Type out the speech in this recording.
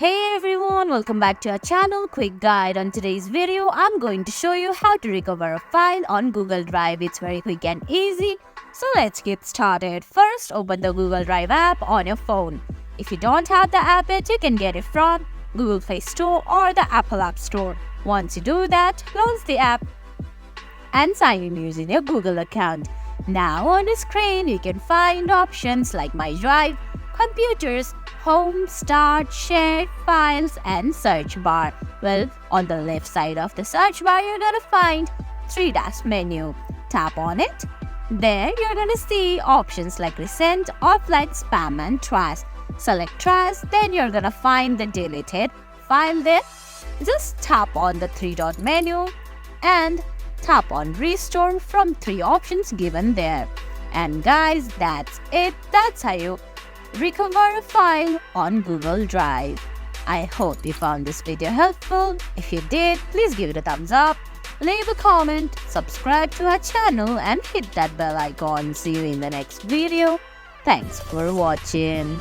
Hey everyone, welcome back to our channel. Quick guide. On today's video, I'm going to show you how to recover a file on Google Drive. It's very quick and easy. So let's get started. First, open the Google Drive app on your phone. If you don't have the app yet, you can get it from Google Play Store or the Apple App Store. Once you do that, launch the app and sign in using your Google account. Now on the screen, you can find options like My Drive, Computers, Home, Start, Share, Files, and Search bar. Well, on the left side of the search bar, you're gonna find three-dash menu. Tap on it. There, you're gonna see options like Recent, Offline, Spam, and Trash. Select Trash, then you're gonna find the deleted file there. Just tap on the three-dot menu and tap on Restore from three options given there. And guys, that's it. That's how you recover a file on Google Drive. I hope you found this video helpful. If you did, please give it a thumbs up, leave a comment, subscribe to our channel, and hit that bell icon. See you in the next video. Thanks for watching.